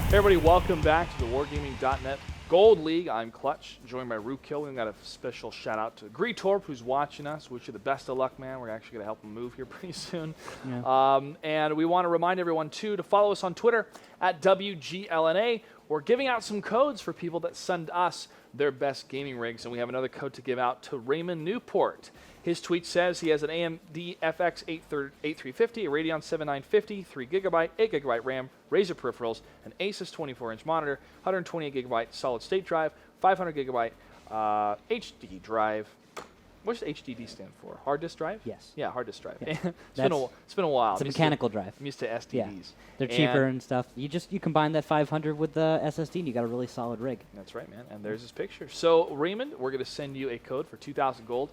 Hey everybody, welcome back to the Wargaming.net Gold League. I'm Clutch, joined by Rookkill. We've got a special shout out to Greetorp, who's watching us. Wish you the best of luck, man. We're actually going to help him move here pretty soon. Yeah. And we want to remind everyone, too, to follow us on Twitter at WGLNA. We're giving out some codes for people that send us their best gaming rigs, and we have another code to give out to Raymond Newport. His tweet says he has an AMD FX 8350, a Radeon 7950, 3GB, 8GB RAM, Razer peripherals, an Asus 24-inch monitor, 128GB solid-state drive, 500GB HD drive. What does HDD stand for? Hard disk drive? Yes. Yeah, hard disk drive. Yeah. It's been a while. It's a mechanical drive. I'm used to STDs. Yeah. They're cheaper and stuff. You combine that 500 with the SSD and you got a really solid rig. That's right, man. And there's his picture. So, Raymond, we're going to send you a code for 2,000 gold.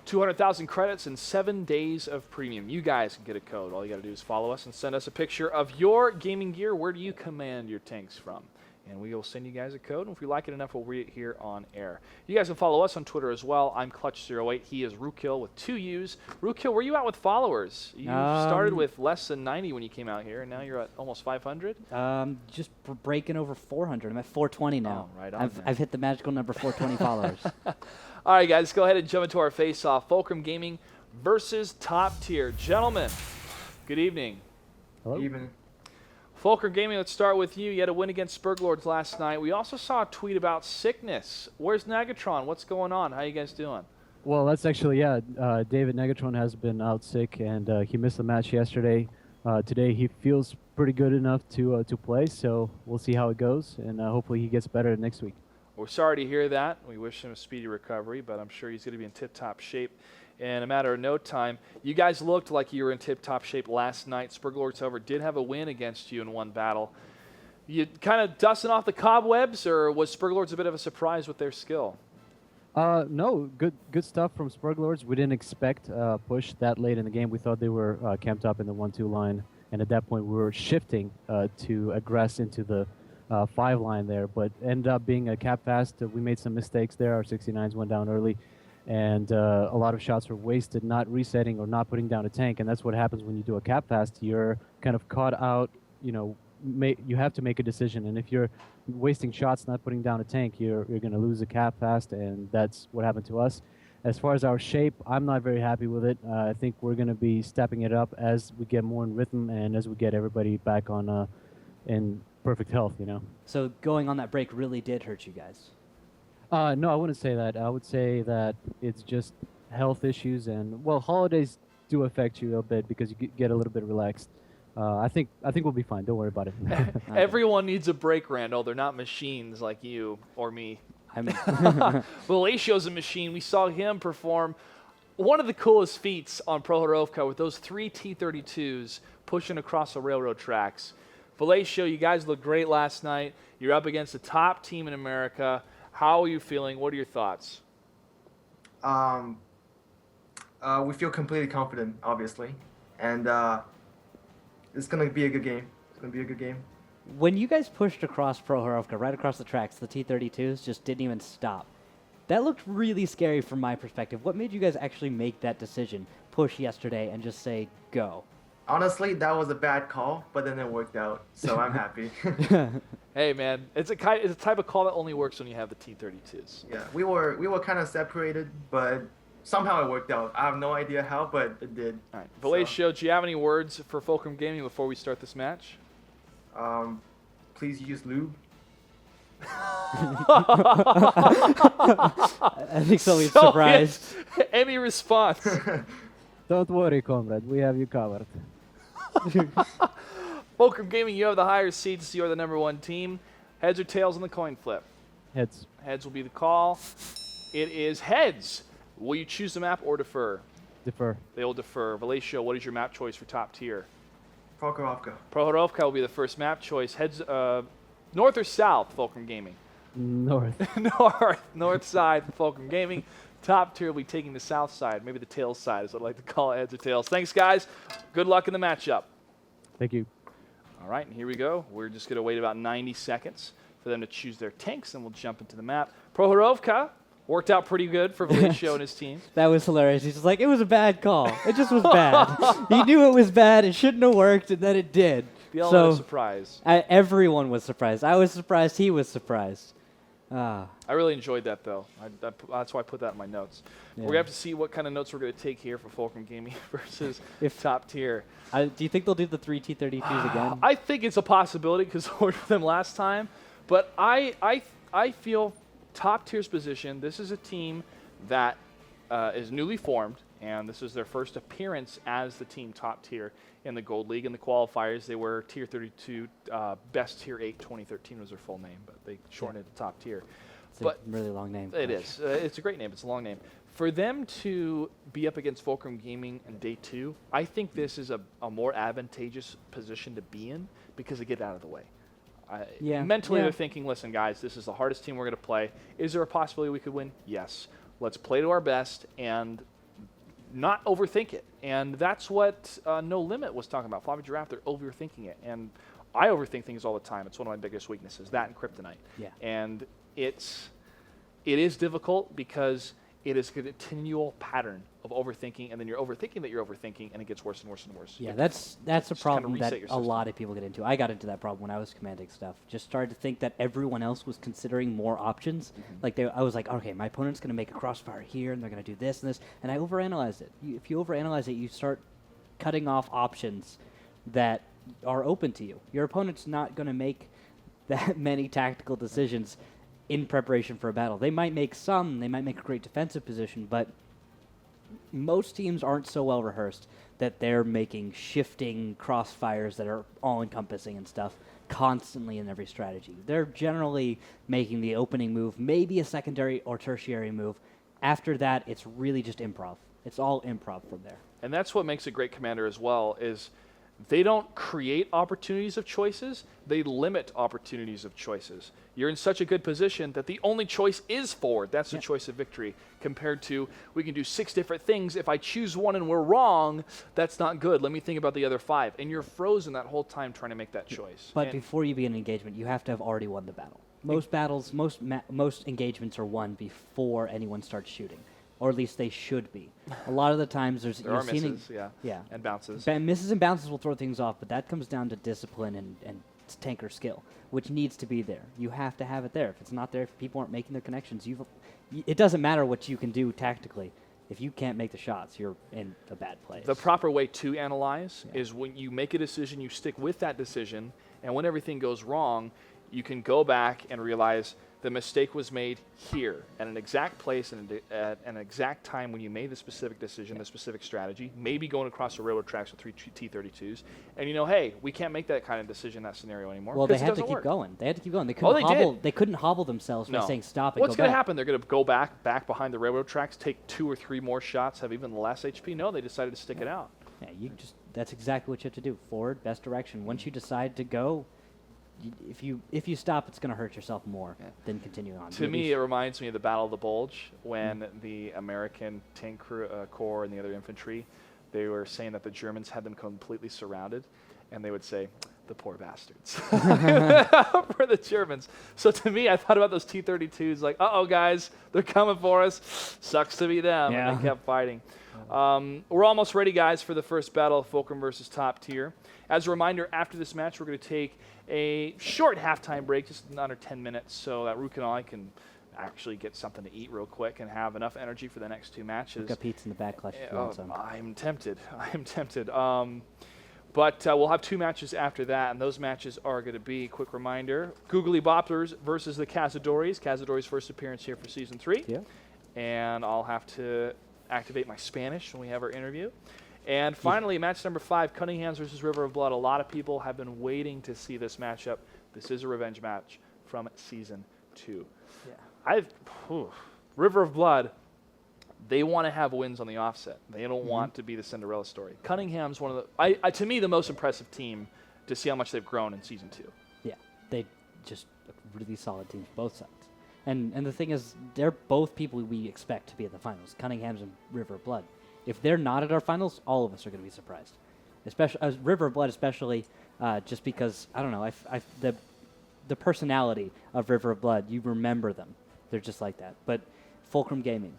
200,000 credits and 7 days of premium. You guys can get a code. All you got to do is follow us and send us a picture of your gaming gear. Where do you command your tanks from? And we will send you guys a code. And if we like it enough, we'll read it here on air. You guys can follow us on Twitter as well. I'm Clutch08. He is Rookkill with 2 U's. Rookkill, where are you at with followers? You started with less than 90 when you came out here, and now you're at almost 500? Just breaking over 400. I'm at 420 now. Oh, right on. I've hit the magical number 420 followers. All right, guys, go ahead and jump into our face-off. Fulcrum Gaming versus Top Tier. Gentlemen, good evening. Hello. Evening. Fulcrum Gaming, let's start with you. You had a win against Spurglords last night. We also saw a tweet about sickness. Where's Negatron? What's going on? How you guys doing? Well, that's actually, David Negatron has been out sick, and he missed the match yesterday. Today he feels pretty good enough to play, so we'll see how it goes, and hopefully he gets better next week. We're sorry to hear that. We wish him a speedy recovery, but I'm sure he's going to be in tip-top shape in a matter of no time. You guys looked like you were in tip-top shape last night. Spurglords, however, did have a win against you in one battle. You kind of dusting off the cobwebs, or was Spurglords a bit of a surprise with their skill? No, good stuff from Spurglords. We didn't expect push that late in the game. We thought they were camped up in the 1-2 line, and at that point we were shifting to aggress into the 5 line there, but ended up being a cap fast. We made some mistakes there. Our 69s went down early, and a lot of shots were wasted, not resetting or not putting down a tank, and that's what happens when you do a cap fast. You're kind of caught out, you have to make a decision, and if you're wasting shots, not putting down a tank, you're going to lose a cap fast, and that's what happened to us. As far as our shape, I'm not very happy with it. I think we're going to be stepping it up as we get more in rhythm and as we get everybody back on in perfect health, So going on that break really did hurt you guys? No, I wouldn't say that. I would say that it's just health issues, and well, holidays do affect you a bit because you get a little bit relaxed. I think we'll be fine. Don't worry about it. Everyone needs a break, Randall. They're not machines like you or me. Valacio's a machine. We saw him perform one of the coolest feats on Prohorovka with those 3 T-32s pushing across the railroad tracks. Valacio, you guys looked great last night. You're up against the top team in America. How are you feeling? What are your thoughts? We feel completely confident, obviously, and it's gonna be a good game. It's gonna be a good game. When you guys pushed across Prohorovka, right across the tracks, the T-32s just didn't even stop. That looked really scary from my perspective. What made you guys actually make that decision, push yesterday, and just say, go? Honestly, that was a bad call, but then it worked out, so I'm happy. Hey, man, it's a type of call that only works when you have the T-32s. Yeah, we were kind of separated, but somehow it worked out. I have no idea how, but it did. All right, Valacio, do you have any words for Fulcrum Gaming before we start this match? Please use lube. I think somebody's surprised. Any response? Don't worry, comrade. We have you covered. Fulcrum Gaming, you have the higher seats. You are the #1 team. Heads or tails on the coin flip? Heads. Heads will be the call. It is heads. Will you choose the map or defer? Defer. They will defer. Valacio, what is your map choice for top tier? Prohorovka. Prohorovka will be the first map choice. Heads, north or south, Fulcrum Gaming? North. North side, Fulcrum Gaming. Top tier will be taking the south side, maybe the tails side is what I like to call it, heads or tails. Thanks, guys. Good luck in the matchup. Thank you. All right, and here we go. We're just going to wait about 90 seconds for them to choose their tanks, and we'll jump into the map. Prohorovka worked out pretty good for Valacio and his team. That was hilarious. He's just like, it was a bad call. It just was bad. He knew it was bad. It shouldn't have worked, and then it did. The element of So- surprise. Everyone was surprised. I was surprised. He was surprised. Ah, I really enjoyed that, though. That's why I put that in my notes. We're Yeah. going to have to see what kind of notes we're going to take here for Fulcrum Gaming versus If- top tier. do you think they'll do the 3 T-32s again? I think it's a possibility because I ordered them last time. But I feel top tier's position, this is a team that is newly formed, and this is their first appearance as the team top tier in the Gold League. In the qualifiers, they were Tier 32, Best Tier 8 2013 was their full name, but they shortened it to top tier. It's But a really long name. it is. It's a great name. It's a long name. For them to be up against Fulcrum Gaming in day 2, I think this is a more advantageous position to be in because they get out of the way. Yeah. Mentally, Yeah. they're thinking, listen, guys, this is the hardest team we're going to play. Is there a possibility we could win? Yes. Let's play to our best and not overthink it. And that's what No Limit was talking about. Flappy Giraffe, they're overthinking it. And I overthink things all the time. It's one of my biggest weaknesses, that and Kryptonite. Yeah. And it is difficult because it is a continual pattern of overthinking, and then you're overthinking that you're overthinking, and it gets worse and worse and worse. Yeah, It- that's a just kinda problem reset that your a system. lot of people get into. I got into that problem when I was commanding stuff. Just started to think that everyone else was considering more options. Like I was like, okay, my opponent's going to make a crossfire here, and they're going to do this and this, and I overanalyzed it. If you overanalyze it, you start cutting off options that are open to you. Your opponent's not going to make that many tactical decisions in preparation for a battle. They might make some. They might make a great defensive position, but most teams aren't so well rehearsed that they're making shifting crossfires that are all-encompassing and stuff constantly in every strategy. They're generally making the opening move, maybe a secondary or tertiary move. After that, it's really just improv. It's all improv from there. And that's what makes a great commander as well, is they don't create opportunities of choices, they limit opportunities of choices. You're in such a good position that the only choice is forward. That's the choice of victory, compared to we can do 6 different things. If I choose one and we're wrong, that's not good. Let me think about the other 5. And you're frozen that whole time trying to make that choice. But And before you begin an engagement, you have to have already won the battle. Most battles, most engagements are won before anyone starts shooting, or at least they should be. A lot of the times, there are you've seen misses, yeah. and bounces. Misses and bounces will throw things off, but that comes down to discipline and tanker skill, which needs to be there. You have to have it there. If it's not there, if people aren't making their connections, it doesn't matter what you can do tactically. If you can't make the shots, you're in a bad place. The proper way to analyze is when you make a decision, you stick with that decision, and when everything goes wrong, you can go back and realize the mistake was made here at an exact place and at an exact time when you made the specific decision, the specific strategy, maybe going across the railroad tracks with 3 T-32s, and you know, hey, we can't make that kind of decision in that scenario anymore. Well, they 'cause it had to doesn't keep work. going. They had to keep going. They Oh, couldn't they hobble. did. They couldn't hobble themselves by No. saying stop and What's go going to back. happen? They're going to go back behind the railroad tracks, take 2 or 3 more shots, have even less HP? No, they decided to stick it out. Yeah, that's exactly what you have to do. Forward, best direction. Once you decide to go, if you stop, it's going to hurt yourself more than continuing on. To me, it reminds me of the Battle of the Bulge when the American tank corps and the other infantry, they were saying that the Germans had them completely surrounded, and they would say, the poor bastards, for the Germans. So to me, I thought about those T-32s, like, uh-oh, guys, they're coming for us. Sucks to be them. Yeah. And they kept fighting. We're almost ready, guys, for the first battle of Fulcrum versus Top Tier. As a reminder, after this match, we're going to take a short halftime break, just under 10 minutes, so that Rook and I can actually get something to eat real quick and have enough energy for the next 2 matches. We've got pizza in the back clutch if you want some. I'm tempted. I'm tempted. But we'll have 2 matches after that, and those matches are going to be, quick reminder, Googly Boppers versus the Cazadores. Cazadores' first appearance here for Season 3. Yeah. And I'll have to activate my Spanish when we have our interview. And finally, match number 5, Cunningham's versus River of Blood. A lot of people have been waiting to see this matchup. This is a revenge match from Season 2. Yeah. River of Blood, they want to have wins on the offset. They don't want to be the Cinderella story. Cunningham's one of the, to me, the most impressive team to see how much they've grown in Season 2. Yeah, they just a really solid teams, both sides. And the thing is, they're both people we expect to be at the finals, Cunningham's and River of Blood. If they're not at our finals, all of us are going to be surprised. Especially River of Blood, especially just because, I don't know, the personality of River of Blood, you remember them. They're just like that. But Fulcrum Gaming,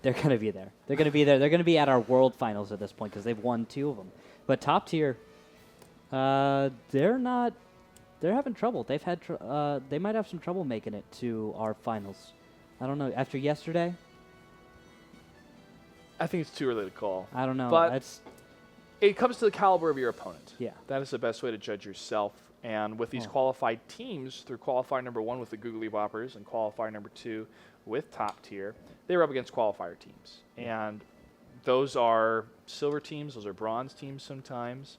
they're going to be there. They're going to be there. They're going to be at our world finals at this point because they've won 2 of them. But Top Tier, They're not. They're having trouble. They've had. They might have some trouble making it to our finals. I don't know. After yesterday, I think it's too early to call. I don't know. But it comes to the caliber of your opponent. Yeah. That is the best way to judge yourself. And with these qualified teams, through qualifier number 1 with the Googly Boppers and qualifier number 2 with top tier, they were up against qualifier teams. And those are silver teams, those are bronze teams sometimes.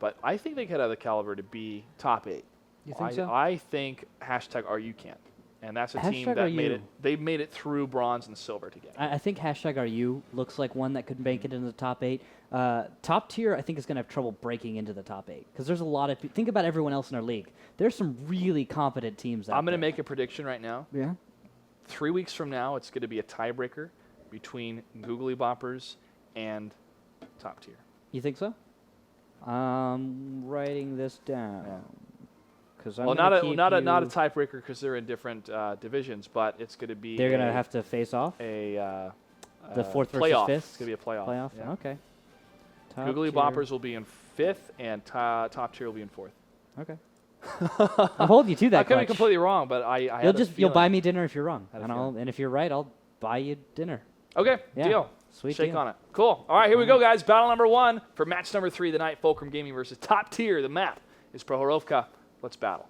But I think they could have the caliber to be top 8. You think so? I think #RUCamp. And that's a team Hashtag that RU. they made it through bronze and silver together. I think #RU looks like one that could make it into the top 8. Top tier, I think, is going to have trouble breaking into the top 8 because there's a lot of. Think about everyone else in our league. There's some really competent teams. I'm going to make a prediction right now. Yeah. 3 weeks from now, it's going to be a tiebreaker between Googly Boppers and top tier. You think so? Writing this down. Because Well, not a tiebreaker because they're in different divisions, but it's going to be. They're going to have to face off. The Fourth versus playoff. fifth? It's going to be a playoff. Playoff. Yeah. Okay. Top Googly tier. Boppers will be in 5th, and top tier will be in 4th. Okay. I'm holding you to that. I could be Clutch. completely wrong, but You'll buy me dinner if you're wrong, Had a and feeling. if you're right, I'll buy you dinner. Okay, Yeah. deal. Sweet Shake deal. on it. Cool. All right, here we go, guys. Battle number 1 for match number 3 of the night. Fulcrum Gaming versus Top Tier. The map is Prohorovka. Let's battle.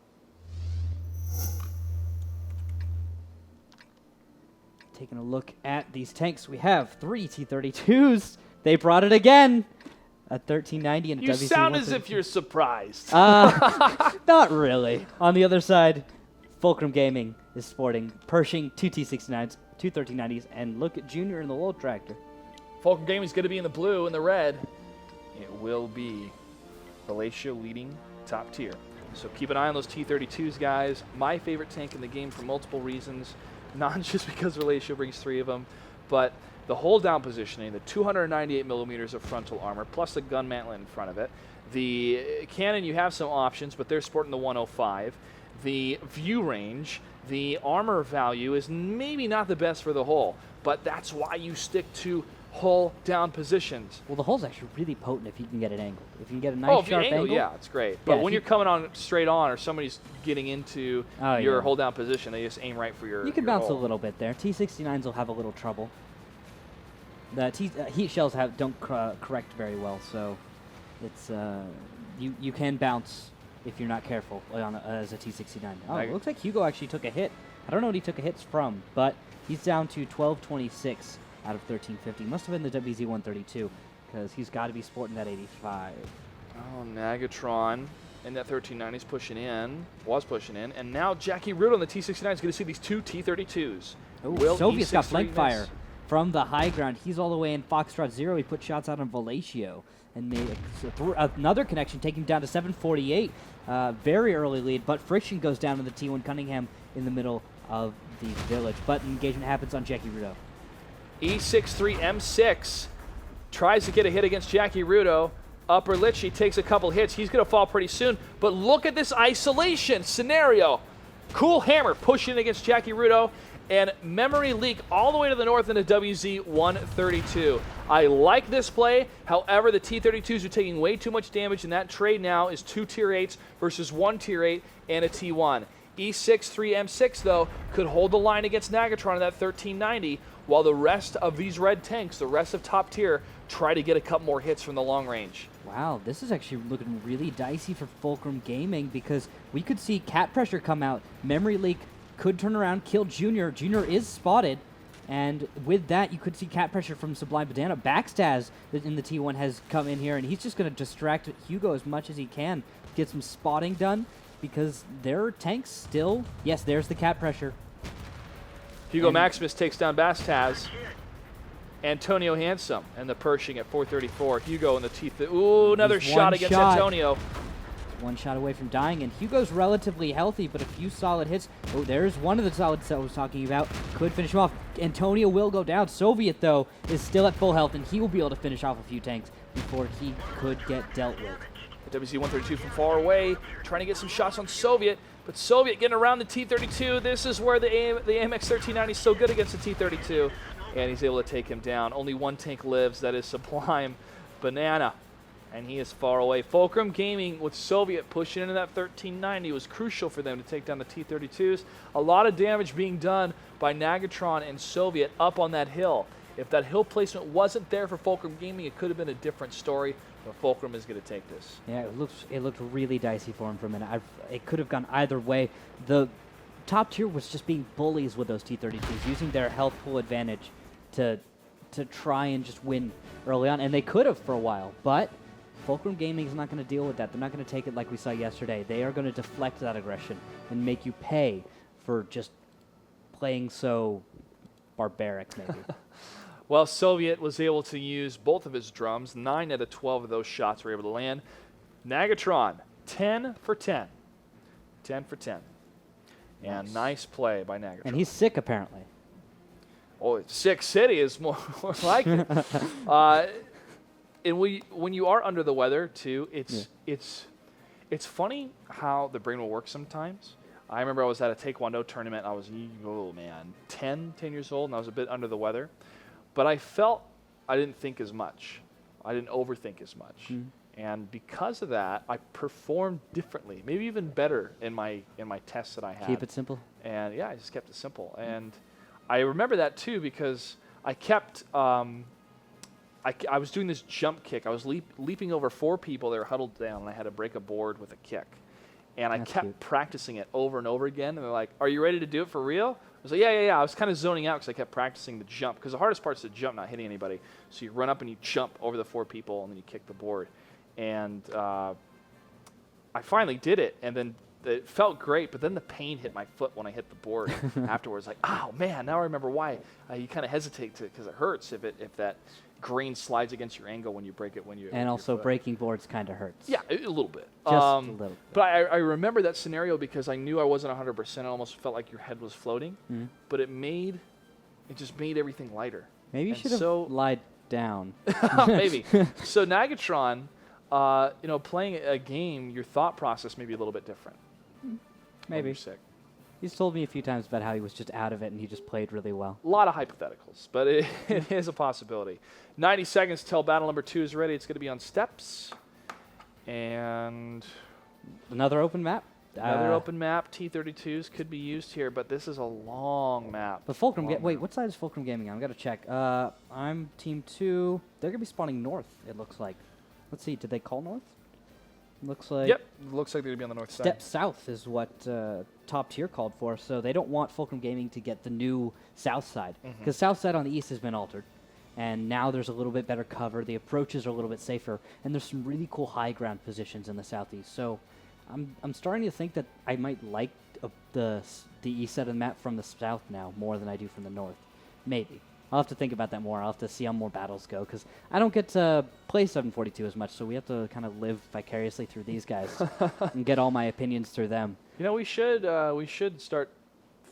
Taking a look at these tanks, we have 3 T-32s. They brought it again. A 1390 and a You WC sound as if you're surprised. Not really. On the other side, Fulcrum Gaming is sporting Pershing 2 T-69s, 2 1390s, and look at Junior in the low tractor. Fulcrum Gaming is going to be in the blue and the red. It will be Relatio leading Top Tier. So keep an eye on those T-32s, guys. My favorite tank in the game for multiple reasons. Not just because Relatio brings 3 of them, but the hold down positioning, the 298 millimeters of frontal armor, plus the gun mantlet in front of it. The cannon, you have some options, but they're sporting the 105. The view range, the armor value is maybe not the best for the hull, but that's why you stick to hull down positions. Well, the hull's actually really potent if you can get it angled. If you can get a nice if you sharp angle, angle. yeah, it's great. But Yeah, when you're coming on straight on, or somebody's getting into your yeah. hold down position, they just aim right for your. You can your bounce hull. a little bit there. T-69s will have a little trouble. The heat shells don't correct very well, so it's you can bounce if you're not careful on as a T-69. Oh, it looks like Hugo actually took a hit. I don't know what he took a hit from, but he's down to 1226 out of 1350. Must have been the WZ-132 because he's got to be sporting that 85. Oh, Nagatron and that 1390 is pushing in, and now Jackie Root on the T-69 is going to see these 2 T-32s. Oh, Soviet's got E63 flank miss? fire from the high ground. He's all the way in Foxtrot 0. He put shots out on Velatio and made another connection, taking him down to 748. Very early lead, but friction goes down to the T1 Cunningham in the middle of the village. But engagement happens on Jackie Rudo. E63 M6 tries to get a hit against Jackie Rudo. Upper Litchi takes a couple hits. He's going to fall pretty soon. But look at this isolation scenario. Cool Hammer pushing against Jackie Rudo. And Memory Leak all the way to the north into WZ-132. I like this play. However, the T-32s are taking way too much damage, and that trade now is 2 Tier 8s versus 1 Tier 8 and a T1. E63 M6, though, could hold the line against Nagatron in that 1390, while the rest of these red tanks, the rest of top tier, try to get a couple more hits from the long range. Wow, this is actually looking really dicey for Fulcrum Gaming because we could see Cat Pressure come out. Memory Leak could turn around, kill Junior. Junior is spotted, and with that, you could see Cat Pressure from Sublime Banana. Backstaz in the T1 has come in here, and he's just going to distract Hugo as much as he can, get some spotting done, because their tanks still... Yes, there's the Cat Pressure. Hugo Maximus takes down Bastaz. Antonio Handsome and the Pershing at 434. Hugo in the teeth. Ooh, another He's shot one against shot. Antonio. One shot away from dying, and Hugo's relatively healthy, but a few solid hits. Oh, there's one of the solids I was talking about. Could finish him off. Antonio will go down. Soviet, though, is still at full health, and he will be able to finish off a few tanks before he could get dealt with. The WZ-132 from far away, trying to get some shots on Soviet, but Soviet getting around the T-32. This is where the AMX 1390 is so good against the T-32, and he's able to take him down. Only one tank lives, that is Sublime Banana. and he is far away. Fulcrum Gaming with Soviet pushing into that 1390 was crucial for them to take down the T-32s. A lot of damage being done by Nagatron and Soviet up on that hill. If that hill placement wasn't there for Fulcrum Gaming, it could have been a different story, but Fulcrum is going to take this. Yeah, it looked really dicey for him for a minute. It could have gone either way. The top tier was just being bullies with those T-32s, using their health pool advantage to try and just win early on, and they could have for a while, but Fulcrum Gaming is not going to deal with that. They're not going to take it like we saw yesterday. They are going to deflect that aggression and make you pay for just playing so barbaric, maybe. Well, Soviet was able to use both of his drums. 9 out of 12 of those shots were able to land. Nagatron, 10 for 10. 10 for 10. And nice play by Nagatron. And he's sick, apparently. Oh, Sick City is more like it. And when you are under the weather, too, it's funny how the brain will work sometimes. I remember I was at a Taekwondo tournament. I was, 10 years old, and I was a bit under the weather. But I felt I didn't think as much. I didn't overthink as much. And because of that, I performed differently, maybe even better in my tests that I had. Keep it simple. And yeah, I just kept it simple. And I remember that too because I kept I was doing this jump kick. I was leaping over 4 people. They were huddled down, and I had to break a board with a kick. And I kept practicing it over and over again. And they're like, "Are you ready to do it for real?" I was like, yeah. I was kind of zoning out because I kept practicing the jump. Because the hardest part is the jump, not hitting anybody. So you run up and you jump over the 4 people, and then you kick the board. And I finally did it, and then it felt great. But then the pain hit my foot when I hit the board afterwards. Like, oh man, now I remember why you kind of hesitate to, because it hurts if that grain slides against your ankle when you break it and also breaking boards kind of hurts. Yeah, a little bit. Just a little bit. But I remember that scenario because I knew I wasn't 100%. It almost felt like your head was floating. But it just made everything lighter. Maybe you should have lied down. Maybe. So Nagatron, playing a game, your thought process may be a little bit different. Maybe. You're sick. He's told me a few times about how he was just out of it and he just played really well. A lot of hypotheticals, but it is a possibility. 90 seconds till battle number 2 is ready. It's going to be on steps. And another open map. Another open map. T-32s could be used here, but this is a long map. But Fulcrum, wait, what side is Fulcrum Gaming on? I've got to check. I'm Team 2. They're going to be spawning north, it looks like. Let's see, did they call north? Looks like. Yep, looks like they're going to be on the north side. Step south is what top tier called for, so they don't want Fulcrum Gaming to get the new south side. Because south side on the east has been altered, and now there's a little bit better cover. The approaches are a little bit safer, and there's some really cool high ground positions in the southeast. So I'm starting to think that I might like the east side of the map from the south now more than I do from the north. Maybe. I'll have to think about that more. I'll have to see how more battles go, because I don't get to play 742 as much, so we have to kind of live vicariously through these guys and get all my opinions through them. We should start,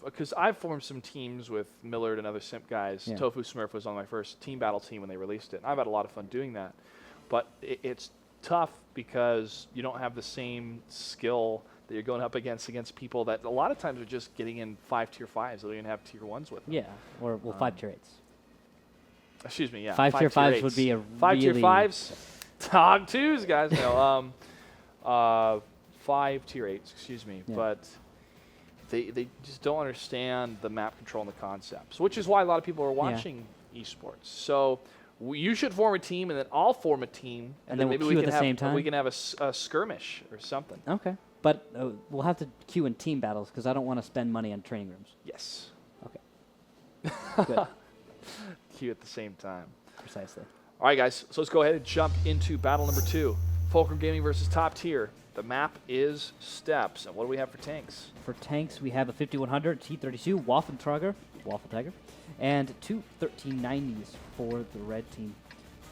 because I've formed some teams with Millard and other Simp guys. Yeah. Tofu Smurf was on my first team battle team when they released it, and I've had a lot of fun doing that. But it's tough because you don't have the same skill that you're going up against people that a lot of times are just getting in 5 tier 5s. They don't even have tier 1s with them. Yeah, or 5 tier 8s. Excuse me, yeah. 5 tier 5s would be a 5 really... tier 5s? Dog 2s, guys. No, 5 tier 8s, excuse me. Yeah. But they just don't understand the map control and the concepts, which is why a lot of people are watching esports. So you should form a team, and then I'll form a team, and then maybe we'll queue at the same time? we can have a skirmish or something. Okay. But we'll have to queue in team battles, because I don't want to spend money on training rooms. Yes. Okay. Good. Queue at the same time. Precisely. All right, guys. So let's go ahead and jump into battle number 2. Fulcrum Gaming versus Top Tier. The map is steps. And what do we have for tanks? For tanks, we have a 5100 T-32 Waffle Tiger, and 2 1390s for the red team.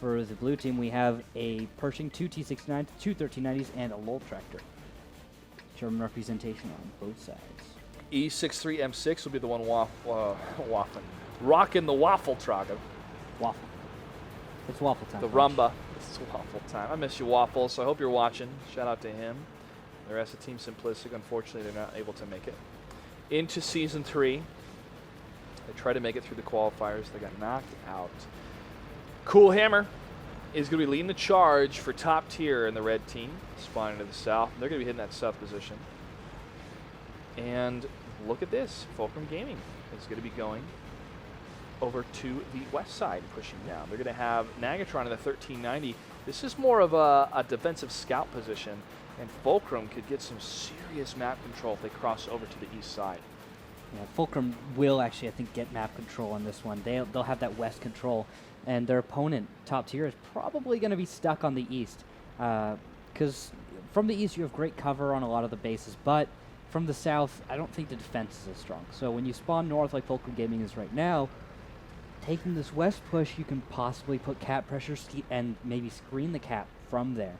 For the blue team, we have a Pershing, 2 T-69, 2 1390s, and a Lowell Tractor. German representation on both sides. E63M6 will be the one rocking the Waffle Trager. Waffle. It's waffle time. The Rumba. It's waffle time. I miss you, Waffle, so I hope you're watching. Shout out to him. The rest of Team Simplistic, unfortunately, they're not able to make it. Into Season 3. They tried to make it through the qualifiers. They got knocked out. Cool Hammer is going to be leading the charge for top tier in the red team, spawning to the south. They're going to be hitting that south position. And look at this. Fulcrum Gaming is going to be going over to the west side, pushing down. They're going to have Nagatron in the 1390. This is more of a defensive scout position, and Fulcrum could get some serious map control if they cross over to the east side. Yeah, Fulcrum will actually, I think, get map control on this one. They'll have that west control, and their opponent, top tier, is probably going to be stuck on the east. Because from the east, you have great cover on a lot of the bases, but from the south, I don't think the defense is as strong. So when you spawn north like Fulcrum Gaming is right now, taking this west push, you can possibly put cap pressure and maybe screen the cap from there.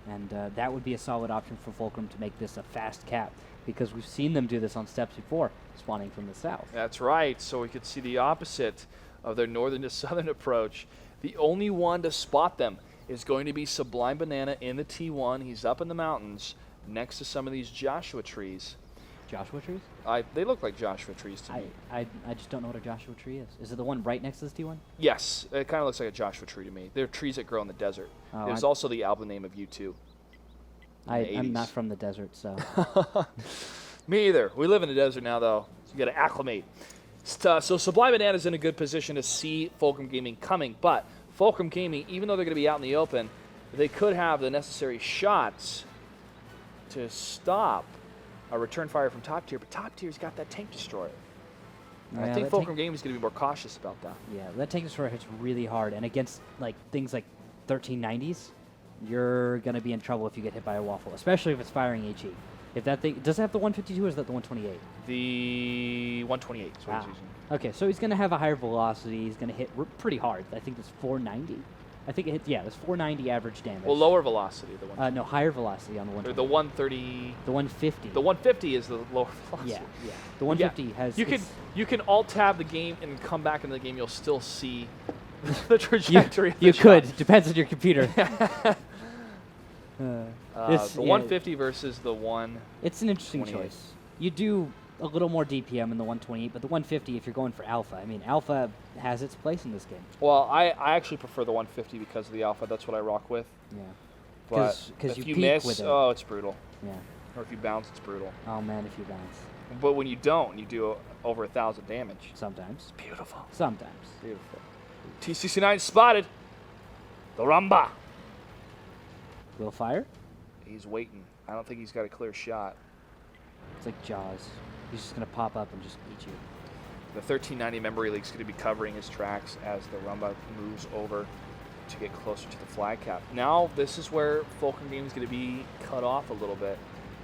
And that would be a solid option for Fulcrum to make this a fast cap, because we've seen them do this on steps before, spawning from the south. That's right. So we could see the opposite of their northern to southern approach. The only one to spot them is going to be Sublime Banana in the T1. He's up in the mountains next to some of these Joshua trees. Joshua trees? They look like Joshua trees to me. I just don't know what a Joshua tree is. Is it the one right next to this T1? Yes, it kind of looks like a Joshua tree to me. They're trees that grow in the desert. Oh, It was also the album name of U2. I'm not from the desert, so. Me either. We live in the desert now, though, so you got to acclimate. So Sublime Banana's in a good position to see Fulcrum Gaming coming, but Fulcrum Gaming, even though they're going to be out in the open, they could have the necessary shots to stop a return fire from top tier, but top tier's got that tank destroyer. And I think Fulcrum Gaming is going to be more cautious about that. Yeah, that tank destroyer hits really hard, and against like things like 1390s, you're going to be in trouble if you get hit by a waffle, especially if it's firing HE. If that thing does it have the 152 or is that the 128? The 128 is what he's using. Okay, so he's going to have a higher velocity. He's going to hit pretty hard. I think it's 490. I think it hit, yeah, it's 490 average damage. Well, lower velocity, the one. No, higher velocity on the 120. Or the 130. The 150. The 150 is the lower velocity. Yeah, yeah. The 150 has. You can alt tab the game and come back into the game. You'll still see the trajectory. You could. Depends on your computer. The 150 versus the 1. It's an interesting choice. You do a little more DPM in the 128, but the 150, if you're going for alpha, I mean, alpha has its place in this game. Well, I actually prefer the 150 because of the alpha. That's what I rock with. Yeah. But Because if you you miss, with it. oh, it's brutal. Yeah. Or if you bounce, it's brutal. Oh man, if you bounce. But when you don't, you do over 1,000 damage. Sometimes. Beautiful. Sometimes. Beautiful. T69 spotted. The Ramba. Will fire? He's waiting. I don't think he's got a clear shot. It's like Jaws. He's just going to pop up and just eat you. The 1390 Memory League's going to be covering his tracks as the Rumba moves over to get closer to the flag cap. Now, this is where Fulcrum Gaming is going to be cut off a little bit.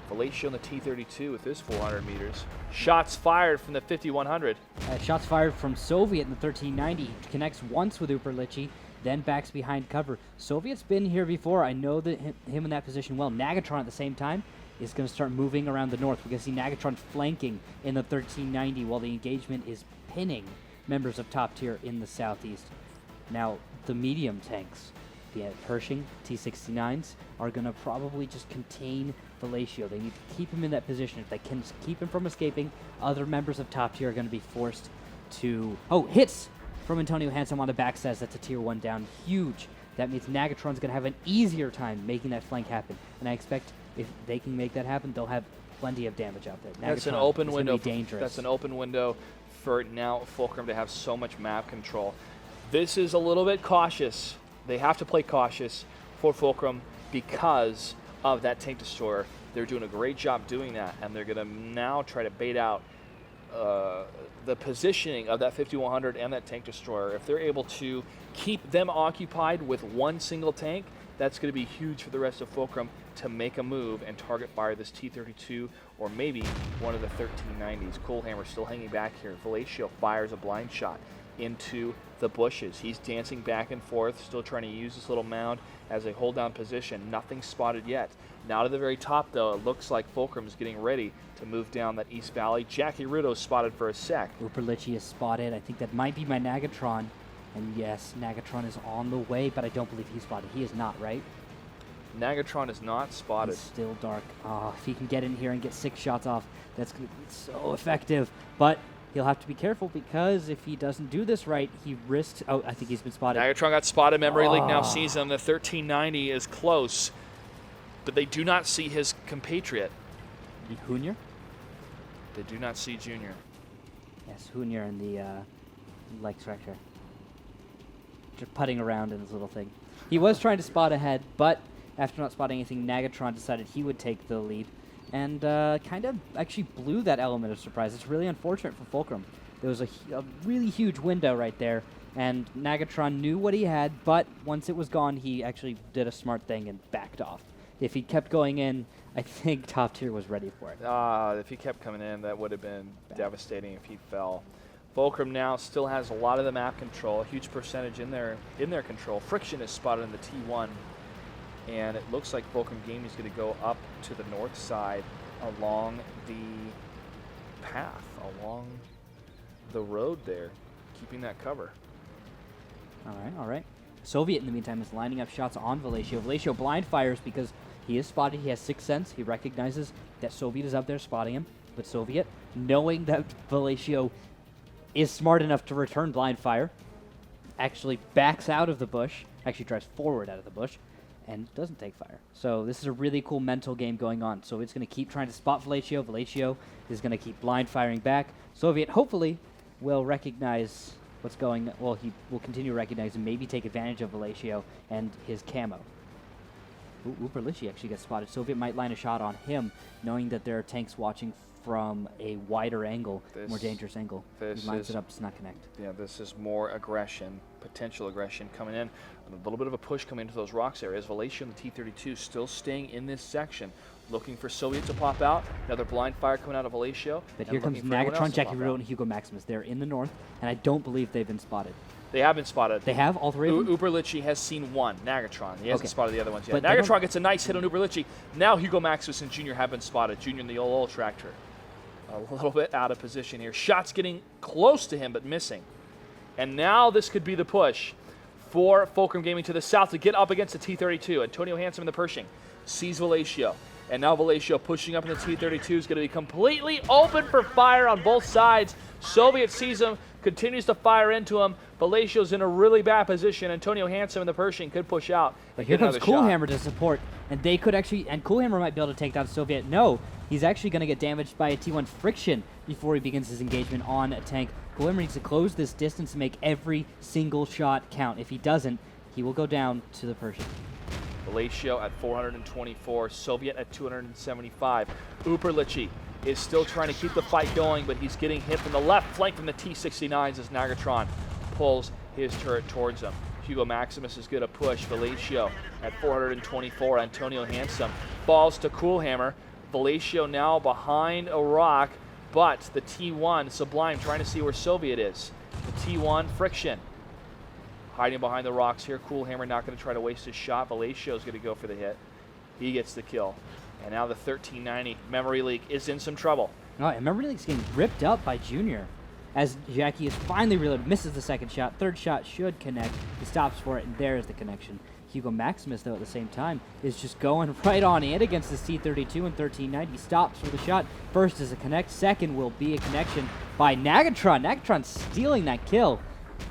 Fellatio in the T32 with his 400 meters. Shots fired from the 5100. Shots fired from Soviet in the 1390. Connects once with Uperlichi, then backs behind cover. Soviet's been here before. I know that him in that position well. Nagatron at the same time is going to start moving around the north. We're going to see Nagatron flanking in the 1390 while the engagement is pinning members of top tier in the southeast. Now, the medium tanks, the Pershing T69s, are going to probably just contain Fellatio. They need to keep him in that position. If they can keep him from escaping, other members of top tier are going to be forced to... Oh, hits from Antonio Handsome on the back says that's a tier 1 down. Huge. That means Nagatron's going to have an easier time making that flank happen. And I expect if they can make that happen, they'll have plenty of damage out there. That's an open window. Dangerous. That's an open window for now Fulcrum to have so much map control. This is a little bit cautious. They have to play cautious for Fulcrum because of that tank destroyer. They're doing a great job doing that, and they're going to now try to bait out the positioning of that 5100 and that tank destroyer. If they're able to keep them occupied with one single tank, that's going to be huge for the rest of Fulcrum to make a move and target fire this T-32 or maybe one of the 1390s. Coolhammer still hanging back here. Fellatio fires a blind shot into the bushes. He's dancing back and forth, still trying to use this little mound as a hold down position. Nothing spotted yet. Now to the very top, though, it looks like Fulcrum is getting ready to move down that East Valley. Jackie Rudo spotted for a sec. Uperlichi is spotted. I think that might be my Nagatron. And yes, Nagatron is on the way, but I don't believe he's spotted. He is not, right? Nagatron is not spotted. It's still dark. Oh, if he can get in here and get 6 shots off, that's going to be so effective. But he'll have to be careful because if he doesn't do this right, he risks. Oh, I think he's been spotted. Nagatron got spotted. Memory League now sees him. The 1390 is close, but they do not see his compatriot. Junior? They do not see Junior. Yes, Junior and the leg fracture. Just putting around in his little thing. He was trying to spot ahead, but after not spotting anything, Nagatron decided he would take the lead and kind of actually blew that element of surprise. It's really unfortunate for Fulcrum. There was a really huge window right there, and Nagatron knew what he had, but once it was gone, he actually did a smart thing and backed off. If he kept going in, I think top tier was ready for it. If he kept coming in, that would have been devastating if he fell. Fulcrum now still has a lot of the map control, a huge percentage in their control. Friction is spotted in the T1, and it looks like Fulcrum Gaming is going to go up to the north side along the path, along the road there, keeping that cover. All right. Soviet, in the meantime, is lining up shots on Velatio. Velatio blind fires because he is spotted. He has sixth sense. He recognizes that Soviet is up there spotting him. But Soviet, knowing that Velatio is smart enough to return blind fire, actually backs out of the bush, actually drives forward out of the bush, and doesn't take fire. So this is a really cool mental game going on. So it's going to keep trying to spot Velatio. Velatio is going to keep blind firing back. Soviet hopefully will recognize what's going on. Well, he will continue to recognize and maybe take advantage of Velatio and his camo. Uberlichi actually gets spotted. Soviet might line a shot on him, knowing that there are tanks watching from a wider angle, more dangerous angle. He lines it up, does not connect. Yeah, this is more aggression, potential aggression coming in. A little bit of a push coming into those rocks areas. Velatio and the T-32 still staying in this section, looking for Soviet to pop out. Another blind fire coming out of Velatio. But here comes Nagatron, Jackie Rudo, and Hugo Maximus. They're in the north, and I don't believe they've been spotted. They have been spotted. They have, all three of them? Uberlichi has seen one, Nagatron. He hasn't spotted the other ones yet. But Nagatron gets a nice hit on Uberlichi. Now Hugo Maximus and Junior have been spotted. Junior in the old tractor. A little bit out of position here. Shots getting close to him, but missing. And now this could be the push for Fulcrum Gaming to the south to get up against the T-32. Antonio Hansen in the Pershing sees Velatio. And now Velatio pushing up in the T-32 is going to be completely open for fire on both sides. Soviet sees him, continues to fire into him. Velatio's in a really bad position. Antonio Hansen in the Pershing could push out. But here comes Coolhammer to support. And they could actually, and Coolhammer might be able to take down Soviet. No, he's actually going to get damaged by a T1 Friction before he begins his engagement on a tank. Coolhammer needs to close this distance and make every single shot count. If he doesn't, he will go down to the Pershing. Velatio at 424, Soviet at 275. Uberlichi is still trying to keep the fight going, but he's getting hit from the left flank from the T-69s as Nagatron pulls his turret towards him. Hugo Maximus is going to push. Velatio at 424. Antonio Hansen falls to Coolhammer. Velatio now behind a rock, but the T1 Sublime trying to see where Soviet is. The T1 Friction hiding behind the rocks here. Coolhammer not going to try to waste his shot. Velatio is going to go for the hit. He gets the kill. And now the 1390 Memory Leak is in some trouble. Oh, and Memory Leak's getting ripped up by Junior. As Jackie is finally reloaded, misses the second shot. Third shot should connect. He stops for it, and there is the connection. Hugo Maximus, though, at the same time, is just going right on in against the C-32 and 1390. Stops for the shot. First is a connect. Second will be a connection by Nagatron. Nagatron stealing that kill.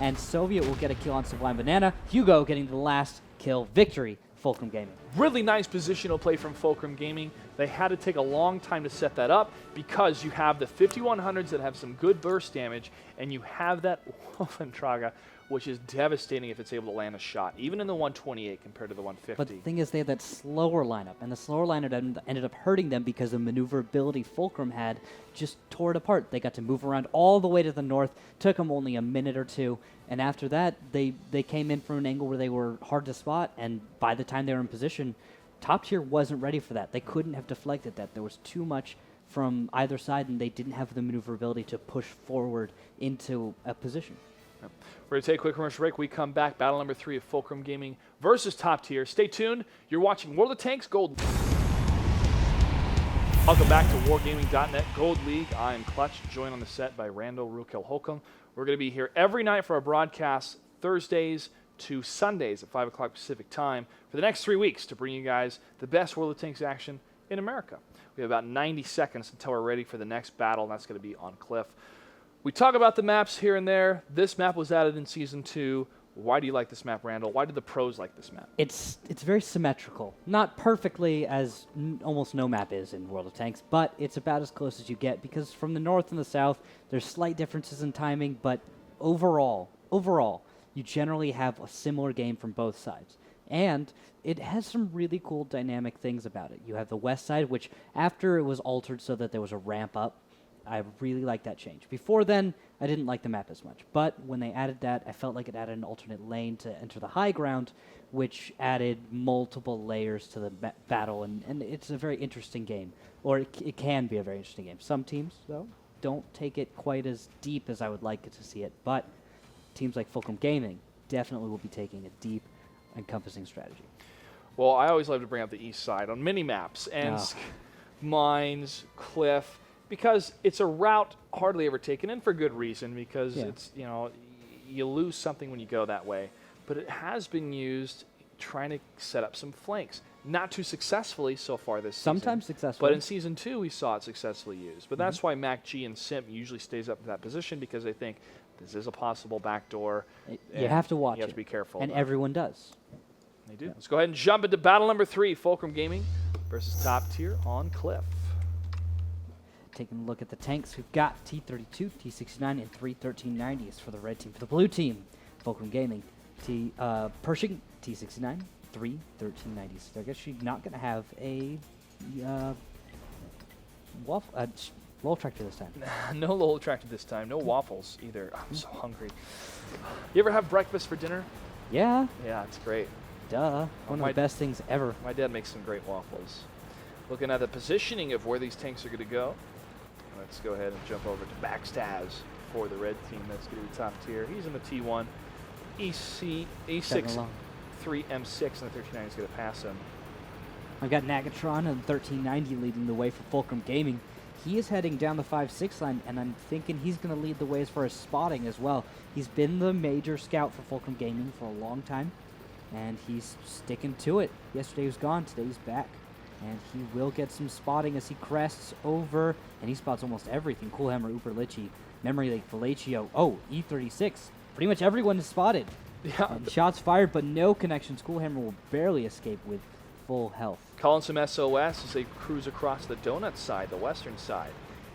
And Soviet will get a kill on Sublime Banana. Hugo getting the last kill. Victory, Fulcrum Gaming. Really nice positional play from Fulcrum Gaming. They had to take a long time to set that up because you have the 5100s that have some good burst damage, and you have that Wolfentrager, which is devastating if it's able to land a shot, even in the 128 compared to the 150. But the thing is, they had that slower lineup, and the slower lineup ended up hurting them because the maneuverability Fulcrum had just tore it apart. They got to move around all the way to the north, took them only a minute or two, and after that, they came in from an angle where they were hard to spot, and by the time they were in position, top tier wasn't ready for that. They couldn't have deflected that. There was too much from either side, and they didn't have the maneuverability to push forward into a position. We're going to take a quick commercial break. We come back. Battle number 3 of Fulcrum Gaming versus Top Tier. Stay tuned. You're watching World of Tanks Gold. Welcome back to Wargaming.net Gold League. I'm Clutch, joined on the set by Randall Rukill Holcomb. We're going to be here every night for our broadcasts, Thursdays to Sundays at 5 o'clock Pacific time for the next 3 weeks to bring you guys the best World of Tanks action in America. We have about 90 seconds until we're ready for the next battle, and that's going to be on Cliff. We talk about the maps here and there. This map was added in Season 2. Why do you like this map, Randall? Why do the pros like this map? It's very symmetrical. Not perfectly, as almost no map is in World of Tanks, but it's about as close as you get, because from the north and the south, there's slight differences in timing, but overall, you generally have a similar game from both sides. And it has some really cool dynamic things about it. You have the west side, which after it was altered so that there was a ramp up, I really like that change. Before then, I didn't like the map as much. But when they added that, I felt like it added an alternate lane to enter the high ground, which added multiple layers to the battle. And it's a very interesting game. Or it can be a very interesting game. Some teams, though, don't take it quite as deep as I would like to see it. But teams like Fulcrum Gaming definitely will be taking a deep, encompassing strategy. Well, I always love to bring up the east side on mini-maps. And mines, cliff, because it's a route hardly ever taken, and for good reason, because it's, you know, you lose something when you go that way. But it has been used trying to set up some flanks. Not too successfully so far this season. Sometimes successfully. But in Season 2, we saw it successfully used. But that's why MacG and Simp usually stays up in that position, because they think this is a possible backdoor. You have to watch it. You have to be careful. And everyone does. They do. Let's go ahead and jump into battle number 3, Fulcrum Gaming versus Top Tier on Cliff. Taking a look at the tanks, we've got T-32, T-69, and 3 1390s for the red team. For the blue team, Fulcrum Gaming, Pershing, T-69, 3 1390s. They're actually not going to have a low tractor this time. No low tractor this time. No waffles either. I'm so hungry. You ever have breakfast for dinner? Yeah. Yeah, it's great. Duh. One of the best things ever. My dad makes some great waffles. Looking at the positioning of where these tanks are going to go. Let's go ahead and jump over to Backstaz for the red team. That's going to be top tier. He's in the T1. E6 3M6 and the 39 is going to pass him. I've got Nagatron and 1390 leading the way for Fulcrum Gaming. He is heading down the 5-6 line, and I'm thinking he's going to lead the way as far as spotting as well. He's been the major scout for Fulcrum Gaming for a long time, and he's sticking to it. Yesterday he was gone, today he's back. And he will get some spotting as he crests over, and he spots almost everything. Coolhammer, Uberlichi, Memory Lake, Vallecio. Oh, E36. Pretty much everyone is spotted. Yeah. And shots fired, but no connections. Coolhammer will barely escape with full health. Calling some SOS as they cruise across the donut side, the western side.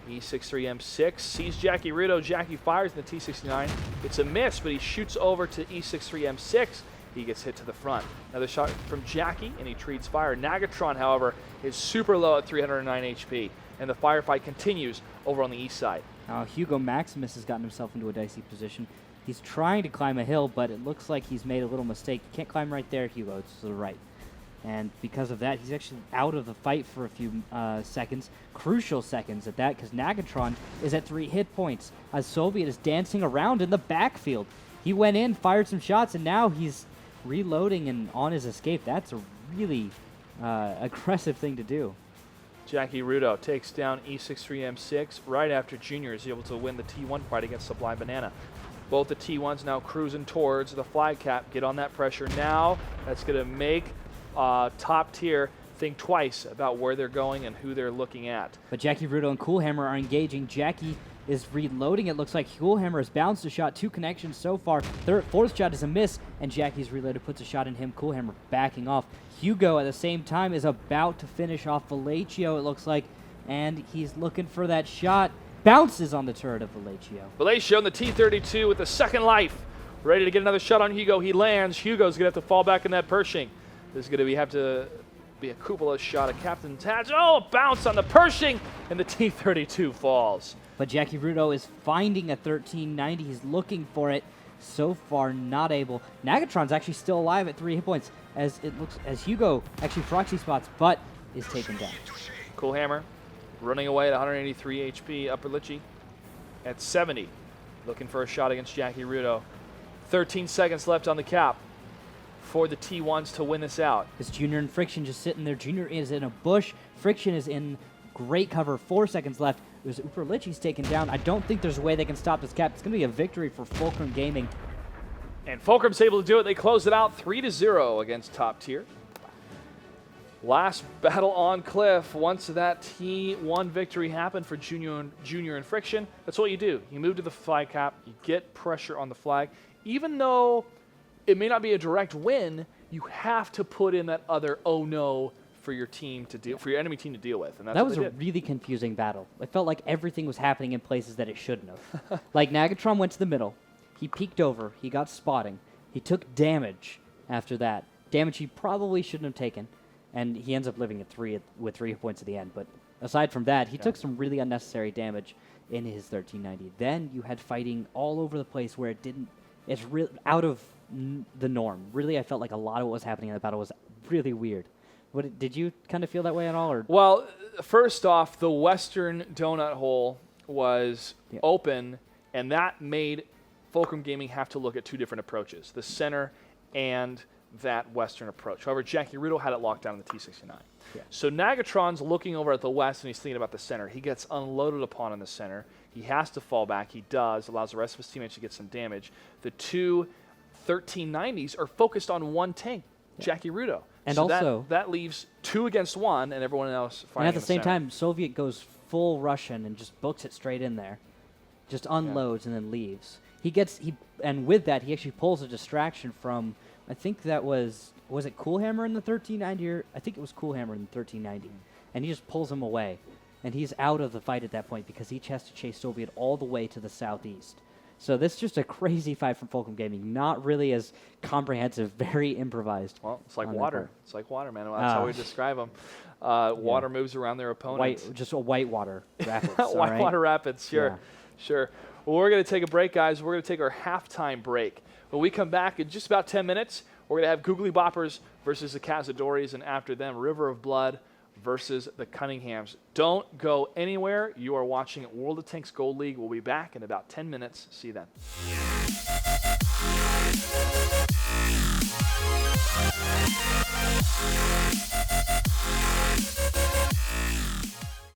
E63M6 sees Jackie Rudo. Jackie fires in the T69. It's a miss, but he shoots over to E63M6. He gets hit to the front. Another shot from Jackie, and he treats fire. Nagatron, however, is super low at 309 HP, and the firefight continues over on the east side. Hugo Maximus has gotten himself into a dicey position. He's trying to climb a hill, but it looks like he's made a little mistake. You can't climb right there, Hugo. It's to the right. And because of that, he's actually out of the fight for a few seconds. Crucial seconds at that, because Nagatron is at 3 hit points. As Soviet is dancing around in the backfield. He went in, fired some shots, and now he's reloading and on his escape. That's a really aggressive thing to do. Jackie Rudo takes down E63M6 right after Junior is able to win the T1 fight against Sublime Banana. Both the T1s now cruising towards the flag cap. Get on that pressure now. That's going to make top tier think twice about where they're going and who they're looking at. But Jackie Rudo and Coolhammer are engaging. Jackie is reloading. It looks like Coolhammer has bounced a shot. 2 connections so far. Fourth shot is a miss, and Jackie's reloaded, puts a shot in him. Coolhammer backing off. Hugo at the same time is about to finish off Vallecio, it looks like, and he's looking for that shot. Bounces on the turret of Vallecio. Vallecio in the T-32 with the second life. Ready to get another shot on Hugo. He lands. Hugo's going to have to fall back in that Pershing. This is going to have to be a Cupola shot of Captain Tadge. Oh, bounce on the Pershing, and the T-32 falls. But Jackie Rudo is finding a 1390. He's looking for it. So far, not able. Nagatron's actually still alive at 3 hit points, as it looks as Hugo actually proxy spots, but is taken down. Coolhammer running away at 183 HP. Upper Litchi at 70, looking for a shot against Jackie Rudo. 13 seconds left on the cap for the T1s to win this out. Is Junior and Friction just sitting there? Junior is in a bush. Friction is in great cover. 4 seconds left. There's Uberlichi's taken down. I don't think there's a way they can stop this cap. It's going to be a victory for Fulcrum Gaming. And Fulcrum's able to do it. They close it out 3-0 against top tier. Last battle on Cliff. Once that T1 victory happened for Junior and Friction, that's what you do. You move to the flag cap, you get pressure on the flag. Even though it may not be a direct win, you have to put in that other oh no for your team to deal, for your enemy team to deal with. And that's that what was they a did. really confusing battle. It felt like everything was happening in places that it shouldn't have. Like Nagatron went to the middle, he peeked over, he got spotting, he took damage after that. Damage he probably shouldn't have taken, and he ends up living at with 3 points at the end. But aside from that, he took some really unnecessary damage in his 1390. Then you had fighting all over the place where it's out of the norm. Really, I felt like a lot of what was happening in the battle was really weird. Did you kind of feel that way at all? Or? Well, first off, the western donut hole was open, and that made Fulcrum Gaming have to look at 2 different approaches, the center and that western approach. However, Jackie Rudo had it locked down in the T-69. Yeah. So Nagatron's looking over at the west, and he's thinking about the center. He gets unloaded upon in the center. He has to fall back. He does. Allows the rest of his teammates to get some damage. The 2 1390s are focused on one tank, Jackie Rudo. And so also, that leaves 2 against 1, and everyone else fighting. And at the in same center. time, Soviet goes full Russian and just books it straight in there, just unloads and then leaves. And with that, he actually pulls a distraction from. I think that was it Coolhammer in the 1390? Or I think it was Coolhammer in the 1390, and he just pulls him away, and he's out of the fight at that point because he has to chase Soviet all the way to the southeast. So this is just a crazy fight from Fulcrum Gaming. Not really as comprehensive, very improvised. Well, it's like on their water. part. It's like water, man. That's how we describe them. Water moves around their opponents. Just a whitewater rapids. all right? Whitewater rapids, sure. Yeah. Sure. Well, we're going to take a break, guys. We're going to take our halftime break. When we come back in just about 10 minutes, we're going to have Googly Boppers versus the Cazadores, and after them, River of Blood versus the Cunninghams. Don't go anywhere. You are watching World of Tanks Gold League. We'll be back in about 10 minutes. See you then.